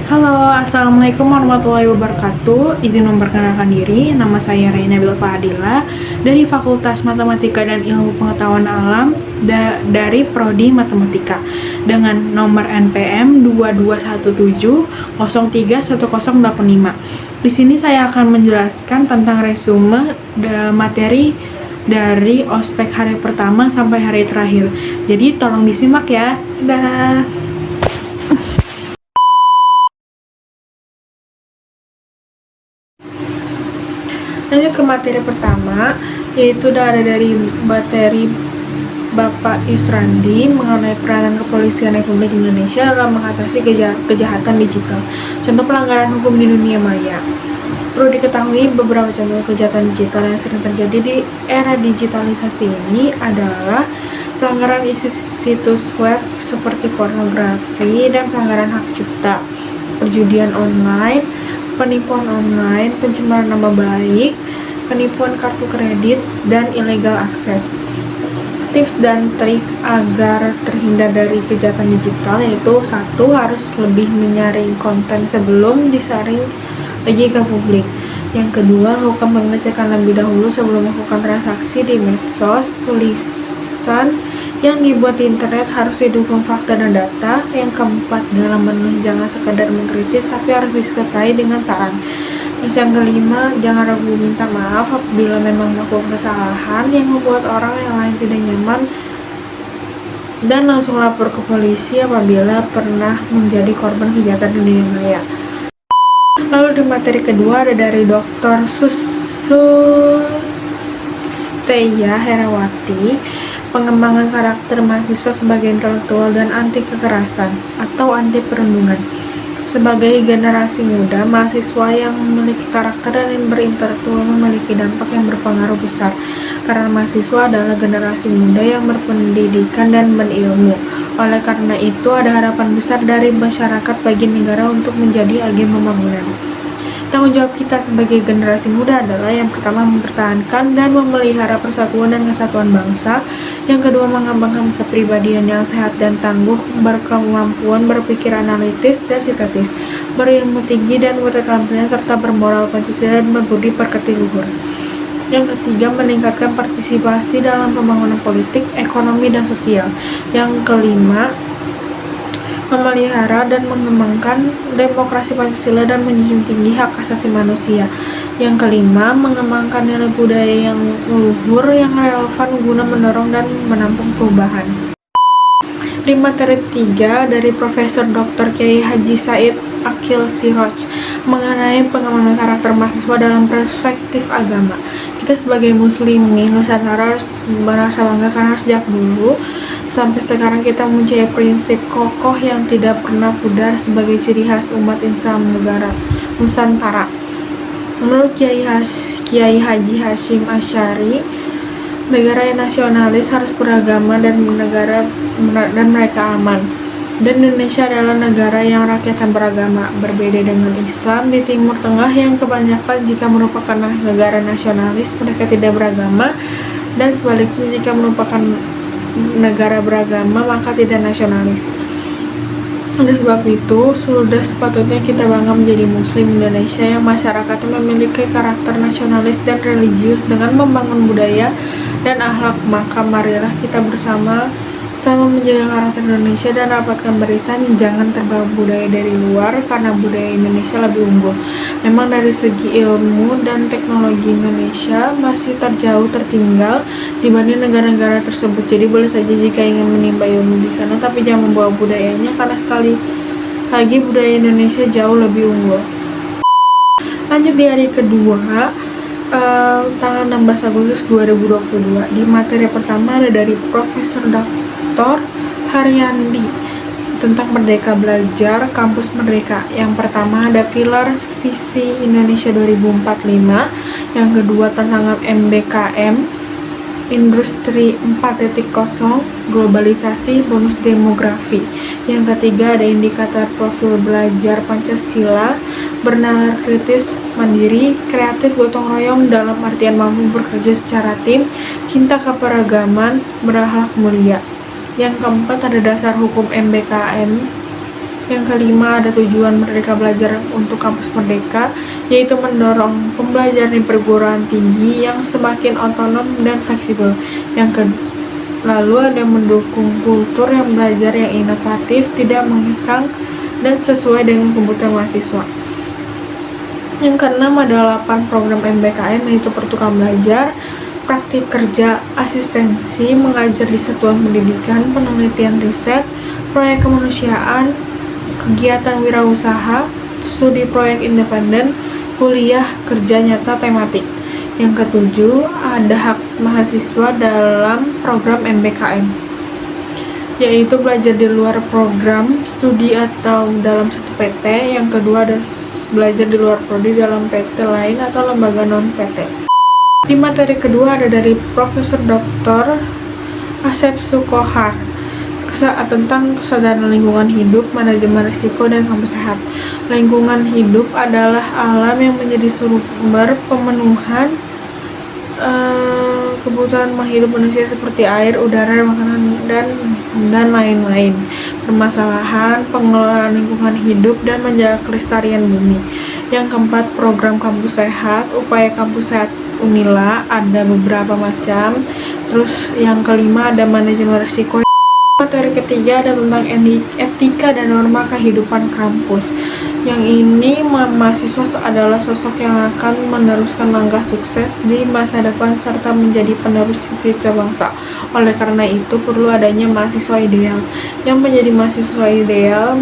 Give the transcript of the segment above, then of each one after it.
Halo, Assalamualaikum warahmatullahi wabarakatuh. Izin memperkenalkan diri, nama saya Reina Bilfa Adila dari Fakultas Matematika dan Ilmu Pengetahuan Alam dari Prodi Matematika dengan nomor NPM 2217031085. Di sini saya akan menjelaskan tentang resume materi dari ospek hari pertama sampai hari terakhir. Jadi tolong disimak ya. Dah. Lanjut ke materi pertama, yaitu ada dari materi Bapak Yusrandi mengenai peranan Kepolisian Republik Indonesia dalam mengatasi kejahatan digital. Contoh pelanggaran hukum di dunia maya. Perlu diketahui beberapa contoh kejahatan digital yang sering terjadi di era digitalisasi ini adalah pelanggaran isi situs web seperti pornografi dan pelanggaran hak cipta, perjudian online, penipuan online, pencemaran nama baik, penipuan kartu kredit, dan illegal access. Tips dan trik agar terhindar dari kejahatan digital yaitu: 1. Harus lebih menyaring konten sebelum disaring lagi ke publik. Yang kedua, lakukan pengecekan lebih dahulu sebelum melakukan transaksi di medsos. Tulisan yang dibuat di internet harus didukung fakta dan data. Yang keempat, dalam menulis jangan sekedar mengkritis tapi harus disertai dengan saran. Terus yang kelima, jangan ragu minta maaf apabila memang melakukan kesalahan yang membuat orang yang lain tidak nyaman, dan langsung lapor ke polisi apabila pernah menjadi korban kejahatan dunia maya. Lalu di materi kedua ada dari Dr. Susteya Herawati, pengembangan karakter mahasiswa sebagai intelektual dan anti kekerasan atau anti perundungan. Sebagai generasi muda, mahasiswa yang memiliki karakter dan berintelektual memiliki dampak yang berpengaruh besar, karena mahasiswa adalah generasi muda yang berpendidikan dan berilmu. Oleh karena itu, ada harapan besar dari masyarakat bagi negara untuk menjadi agen pembangunan. Tanggung jawab kita sebagai generasi muda adalah: yang pertama, mempertahankan dan memelihara persatuan dan kesatuan bangsa. Yang kedua, mengembangkan kepribadian yang sehat dan tangguh, berkemampuan berpikir analitis dan sintetis, berilmu tinggi dan berketerampilan, serta bermoral Pancasila dan berbudi pekerti luhur. Yang ketiga, meningkatkan partisipasi dalam pembangunan politik, ekonomi, dan sosial. Yang kelima, memelihara dan mengembangkan demokrasi Pancasila dan menjunjung tinggi hak asasi manusia. Yang kelima, mengembangkan nilai budaya yang luhur yang relevan guna mendorong dan menampung perubahan. Di materi 3 dari Profesor Dr. Kiai Haji Said Akil Siroj mengenai pengembangan karakter mahasiswa dalam perspektif agama. Kita sebagai muslim nih, Nusantara harus merasa bangga karena sejak dulu sampai sekarang kita mempunyai prinsip kokoh yang tidak pernah pudar sebagai ciri khas umat Islam negara Nusantara. Menurut Kiai Haji Hashim Asy'ari, negara yang nasionalis harus beragama dan mereka aman. Dan Indonesia adalah negara yang rakyatnya beragama. Berbeda dengan Islam di Timur Tengah yang kebanyakan jika merupakan negara nasionalis mereka tidak beragama, dan sebaliknya jika merupakan negara beragama maka tidak nasionalis. Oleh sebab itu, sudah sepatutnya kita bangga menjadi muslim Indonesia yang masyarakatnya memiliki karakter nasionalis dan religius dengan membangun budaya dan akhlak. Maka marilah kita bersama menjaga karakter Indonesia dan rapatkan barisan, jangan terbawa budaya dari luar karena budaya Indonesia lebih unggul. Memang dari segi ilmu dan teknologi Indonesia masih tertinggal dibanding negara-negara tersebut. Jadi boleh saja jika ingin menimba ilmu di sana, tapi jangan membawa budayanya karena sekali lagi budaya Indonesia jauh lebih unggul. Lanjut di hari kedua, tanggal 16 Agustus 2022. Di materi pertama ada dari Profesor Dr. Haryandi tentang Merdeka Belajar Kampus Merdeka. Yang pertama ada pilar visi Indonesia 2045, yang kedua tentang MBKM Industri 4.0, globalisasi, bonus demografi. Yang ketiga ada indikator profil belajar Pancasila, bernalar kritis, mandiri, kreatif, gotong royong dalam artian mampu bekerja secara tim, cinta keberagaman, berakhlak mulia. Yang keempat ada dasar hukum MBKM Yang kelima, ada tujuan Merdeka Belajar untuk Kampus Merdeka, yaitu mendorong pembelajaran di perguruan tinggi yang semakin otonom dan fleksibel. Lalu ada mendukung kultur yang belajar yang inovatif, tidak mengekang, dan sesuai dengan kebutuhan mahasiswa. Yang keenam, ada 8 program MBKM, yaitu pertukar belajar, praktik kerja, asistensi, mengajar di satuan pendidikan, penelitian riset, proyek kemanusiaan, kegiatan wirausaha, studi proyek independen, kuliah kerja nyata tematik. Yang ketujuh, ada hak mahasiswa dalam program MBKM, yaitu belajar di luar program studi atau dalam satu PT. Yang kedua, ada belajar di luar prodi dalam PT lain atau lembaga non-PT. Di materi kedua ada dari Profesor Dr. Asep Sukohar tentang kesadaran lingkungan hidup, manajemen risiko, dan kampus sehat. Lingkungan hidup adalah alam yang menjadi sumber pemenuhan kebutuhan hidup manusia seperti air, udara, makanan, dan lain-lain. Permasalahan pengelolaan lingkungan hidup dan menjaga kelestarian bumi. Yang keempat, program kampus sehat, upaya kampus sehat Unila, ada beberapa macam. Terus yang kelima, ada manajemen risiko. Materi ketiga ada tentang etika dan norma kehidupan kampus. Yang ini mahasiswa adalah sosok yang akan meneruskan langkah sukses di masa depan serta menjadi penerus cita-cita bangsa. Oleh karena itu perlu adanya mahasiswa ideal. Yang menjadi mahasiswa ideal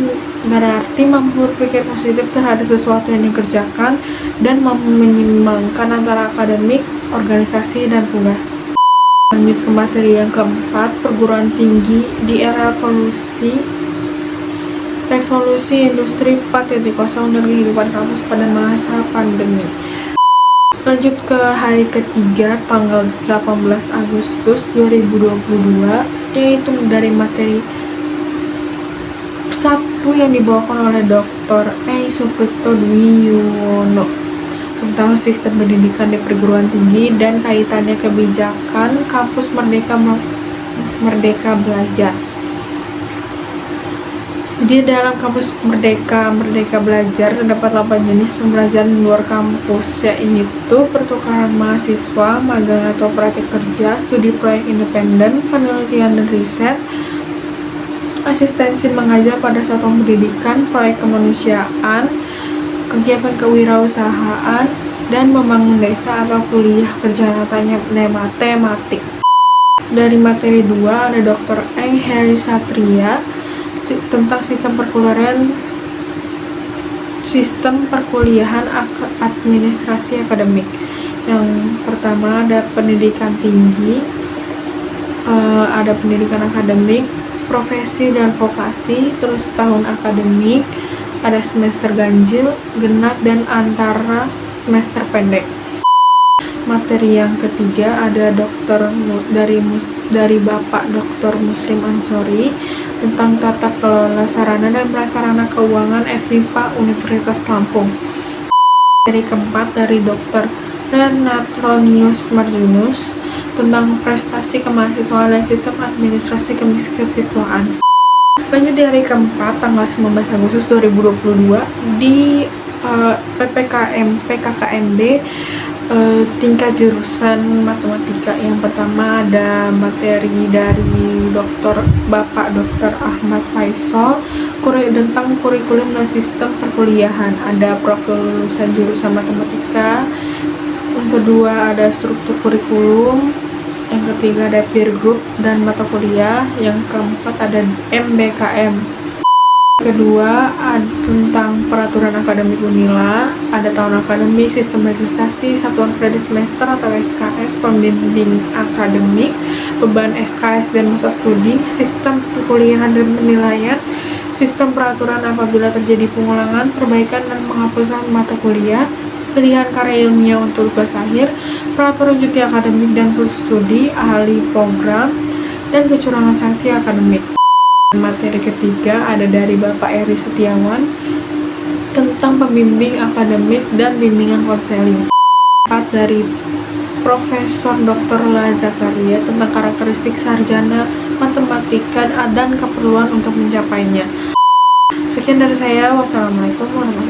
berarti mampu berpikir positif terhadap sesuatu yang dikerjakan dan mampu menyeimbangkan antara akademik, organisasi, dan tugas. Lanjut ke materi yang keempat, perguruan tinggi di era revolusi industri 4.0 dan kehidupan kampus pada masa pandemi. Lanjut ke hari ketiga, tanggal 18 Agustus 2022, yaitu dari materi 1 yang dibawakan oleh Dr. Supripto Dwi Yuwono tentang sistem pendidikan di perguruan tinggi dan kaitannya kebijakan kampus Merdeka Belajar. Jadi dalam kampus Merdeka Belajar terdapat 8 jenis pembelajaran di luar kampus, yaitu pertukaran mahasiswa, magang atau praktik kerja, studi proyek independen, penelitian dan riset, asistensi mengajar pada satuan pendidikan, proyek kemanusiaan, kegiatan kewirausahaan, dan membangun desa atau kuliah kerja nyata tematik. Dari materi 2 ada Dr. Eng Heri Satria tentang sistem perkuliahan administrasi akademik. Yang pertama ada pendidikan tinggi, ada pendidikan akademik, profesi dan vokasi, terus tahun akademik, ada semester ganjil, genap, dan antara semester pendek. Materi yang ketiga ada dari Bapak Dr. Muslim Ansori tentang tata kelola sarana dan prasarana keuangan FMIPA Universitas Lampung. Materi keempat dari Dr. Renatronius Marjunus tentang prestasi kemahasiswaan dan sistem administrasi kesiswaan. Lanjut di hari keempat, tanggal 19 Agustus 2022 di PKKMB tingkat jurusan matematika. Yang pertama ada materi dari Bapak Dr. Ahmad Faisal tentang kurikulum dan sistem perkuliahan. Ada profil lulusan jurusan matematika. Yang kedua ada struktur kurikulum. Yang ketiga ada peer group dan mata kuliah. Yang keempat ada MBKM. Kedua ada tentang peraturan akademik Unila, ada tahun akademik, sistem registrasi, satuan kredit semester atau SKS, pembimbing akademik, beban SKS dan masa studi, sistem perkuliahan dan penilaian, sistem peraturan apabila terjadi pengulangan, perbaikan dan penghapusan mata kuliah, pilihan karya ilmiah untuk tugas akhir, peraturan cuti akademik dan khusus studi, ahli program, dan kecurangan sanksi akademik. Materi ketiga ada dari Bapak Eri Setiawan tentang pembimbing akademik dan bimbingan konseling. 4 dari Profesor Dr. La Zakaria tentang karakteristik sarjana matematika dan keperluan untuk mencapainya. Sekian dari saya. Wassalamualaikum warahmatullahi wabarakatuh.